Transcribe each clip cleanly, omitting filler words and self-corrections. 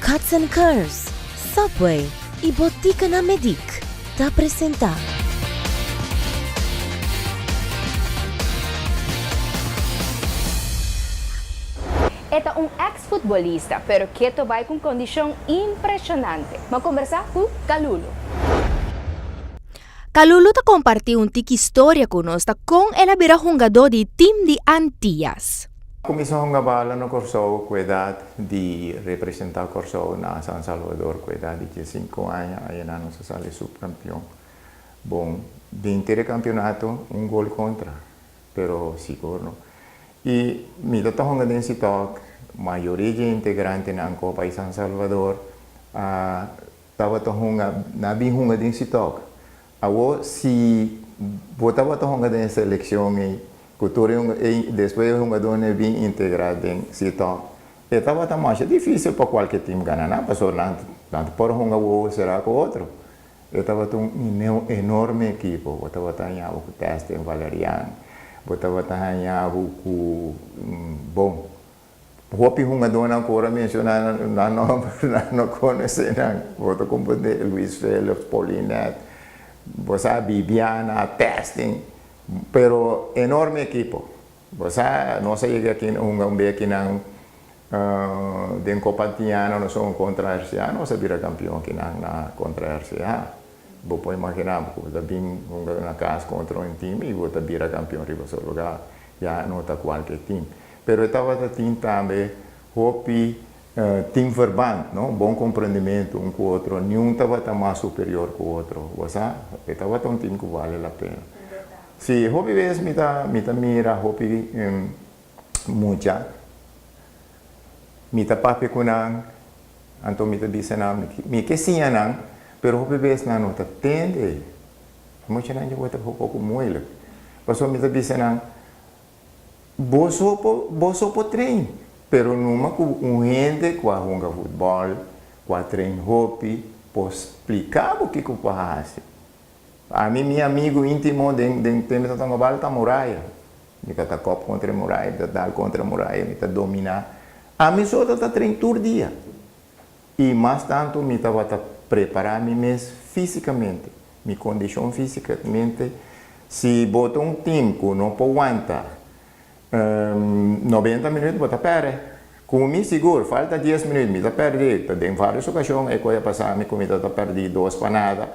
Cuts and Curves, Subway y Botica na Medic te presenta. Ito um ex-futbolista, pero que vai com condição impressionante. Vamos conversar com Calulo. Calulo te compartiu tika história conosco com ela vira jogador de time de Antillas. Comecei a jogar bola no Corsou com a idade de representar Corsou na São Salvador com a idade de 5 anos, aí na nossa sala de subcampeão. Bom, de inteiro campeonato, gol contra, pero seguro. E me dá jogando nesse toque, maioria de integrante na Copa de São Salvador, estava jogando na bem jogando nesse toque. Agora, se botava jogando nessa seleção e depois o jogador é bem integrado nesse toque, estava mais difícil para qualquer time ganhar, não? Passou tanto por jogar o será com outro. Estava um enorme equipe, estava ganhando o teste em Valeriano. Botava tanhado com bom. Hopi jogador na cora mencionar não conhece não. Bota como Luiz Félix, Paulinete, você Bibiana, testing, pero enorme equipo. Você não sei aqui aqui não de Copantiano não são contra RCA, não sabia campeão aqui na contra RCA. Vou pode imaginar, porque também na casa contra um time e vou virar campeão riba seu lugar, já não está qualquer time. Pero estava time também, hopi time verbal, não, bom compreendimento um com o outro, nenhum estava mais superior que o outro, você, estava um time que vale a pena. Se hopi vez me mira, hopi muita, me papi kunang, anto me bisa na, me que sim não. Pero hopi vez na nota tende, muita gente bota pouco moile. Passou me bisa na, boso po trein, pero numa com gente com a jogar futebol, com a trein hopi, po explicar o que faz. A mim meu amigo íntimo de tema da Tangobal tá muralha, me tá copo contra muralha, tá dar contra muralha, me tá dominar. A mim só tá trein todo dia. E mais tanto me tava preparar-me mesmo fisicamente, minha condição fisicamente. Se botar um time que não pode aguentar 90 minutos, bota perde. Com mim seguro, falta 10 minutos, me está perdido. Em várias ocasiões, eu ia passar, me comida está perdido, 2 panadas.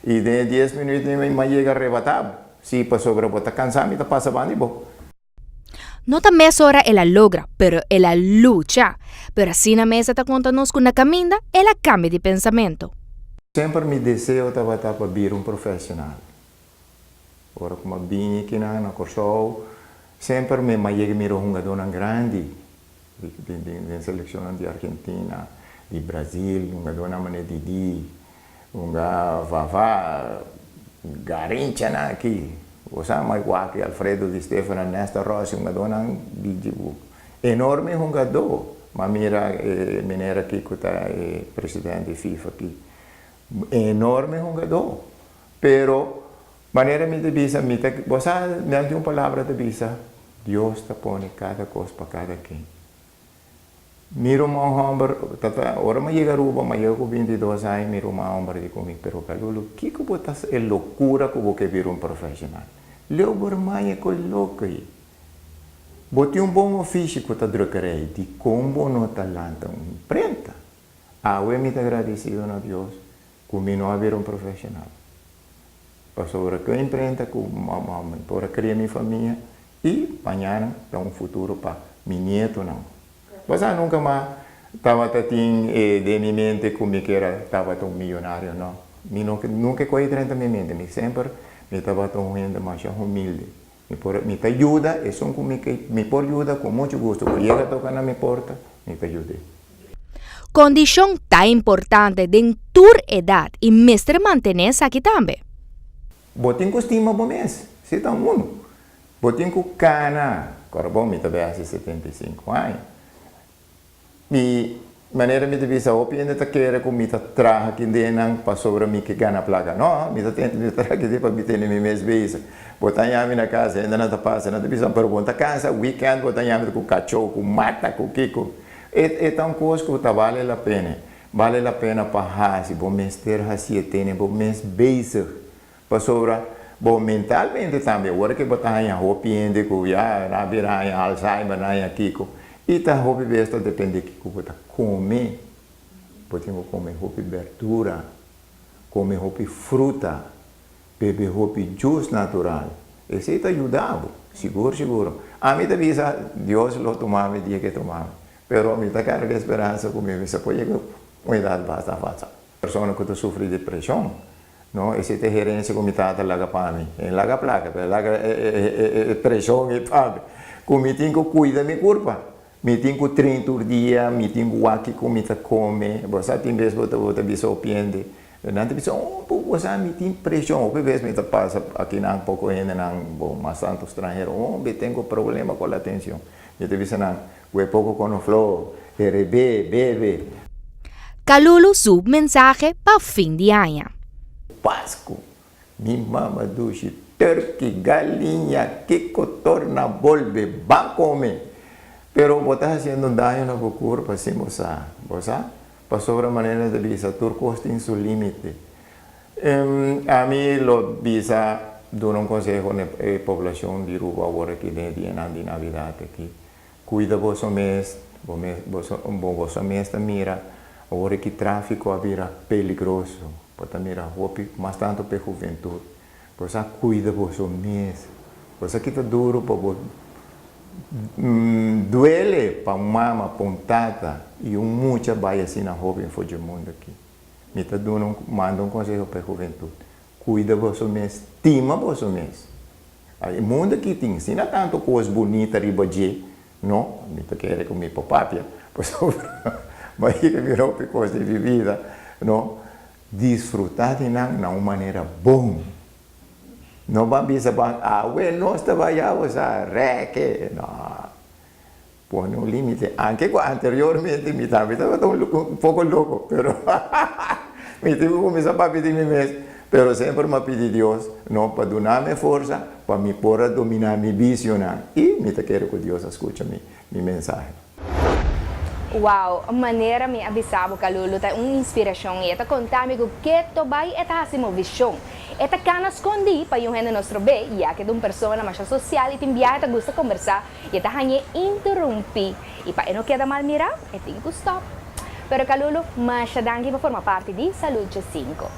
E de 10 minutos, me chega arrebatado. Se passou para botar cansado, me está passando e bom. No ta mesora ela logra, pero ela lucha. Pero assim na mesa ta conta-nos na caminda, ela cambia de pensamento. Sempre me desejo estava para vir profissional. Ora como vim aqui na Corsou, sempre me chega me jogador grande de seleção de Argentina, de Brasil, jogador na maneira de Vavá, Garincha aqui. Você mais que Alfredo Di Stefano, Nesta Rossi, jogador enorme jogador. Mas mira, mineira aqui que está presidente da FIFA aqui. Enorme jogador. Pero, maneira me devisa, você me tem uma palavra de visa, Deus está pondo cada coisa para cada quem. Miro uma homem, agora me chega a Ruba, mas eu com 22 anos, miro uma homem de comigo, pero Calulo, que botas é loucura que você vir profissional? Leu Bormaia com louco aí. Botei bom ofício que está drogarei de como no talento imprenta. Eu me agradecido a Deus que me não haver profissional. Passou a que imprenta com mamãe para criar minha família e amanhã dá futuro para meu neto não. Mas nunca mais estava de minha mente como que era estava tão milionário não. Nunca corri dentro da minha mente, me sempre me estava tão gente mais humilde. Me ajuda, e só me por ajuda com muito gosto. Quando chega a tocar na minha porta, me ajuda. Condição tão importante de tua idade e mestre manter-se aqui também. Botem com estima bom mês, se está Botem com cana, agora bom, me também há 75 anos. E maneira me devia ser ainda tá querer com me tá traga aqui dentro para sobre mim que ganha placa. Não, me tá tentando traga aqui para me ter minha mês vez. Botar em na casa, ainda não tá passando, não devia perguntar casa, weekend botar em com cachorro, com mata, com kiko. É tão coisa que vale a pena. vale a pena para se bom mês ter assim tem bom mês bezig para sobra bom mentalmente também agora que botar em roupa ainda com já na beira Alzheimer na Kiko e tá roupa besta depende que botar comer podemos comer roupa verdura comer roupa fruta beber roupa juice natural esse está ajudando seguro a mim também Deus lo tomava dia que tomava pero a mim tá carga esperança comigo se pode uma idade basta fácil pessoa que sofre de depressão não esse tem gerência como está laga para mim em laga placa laga pressão e tal como tenho que cuidar minha corpo me tenho que 30 dia me tenho que aqui como tá come você tem vez você me surpreende não tem visão você me tem pressão ou vez me tá passa aqui não pouco ainda não bom mas tanto estrangeiro me tenho problema com a atenção eu te visão não o pouco com o flow bebe Kalulu sub mensaje para fim de ano. Páscoa, minha mama duche, turkey, galinha, que torna volve, vai comer. Pero botar fazendo dano na corpo, assim, você, para sobre a maneira de visa, turcos tem seu limite. A mim, lo visa, dou um conselho na população de Aruba, agora que tem dia de Navidad aqui. Cuida você mês, você mês mira, agora que tráfico vira peligroso. Porque mira, roupa mais tanto para a juventude. Você cuida você mês. Você que está duro para duele para mama, pontada e muita vai assim na roupa em fora do mundo aqui. Me está dando manda conselho para a juventude. Cuida você mês, estima você mês. O mundo aqui tem, se não tanto coisas bonitas riba de, não, me está querendo comer papapia, mas que virou para coisa de vida, não. Disfrutar de uma maneira bom. Não vai pensar, nós trabalhamos a reque. Não. Põe um limite. Anche anteriormente me estava um pouco louco, pero me tive que começar a pedir mim mesmo. Pero sempre me pedi a Deus, não para dar-me força, para me pôr a dominar, me visionar. E me quero que Deus escute minha mensagem. Wow, maneira me avisava Kalulu ta inspiração e eta contame o que to vai eta hasimo visão. Eta cana escondi para yung hena nostro be, ya que persona mais social e timbia eta gusta conversar e eta hanye interrompi. E pa não queda mal mirar, e tem que stop. Pero Kalulu, mas dangi para formar parte de Saúde 5.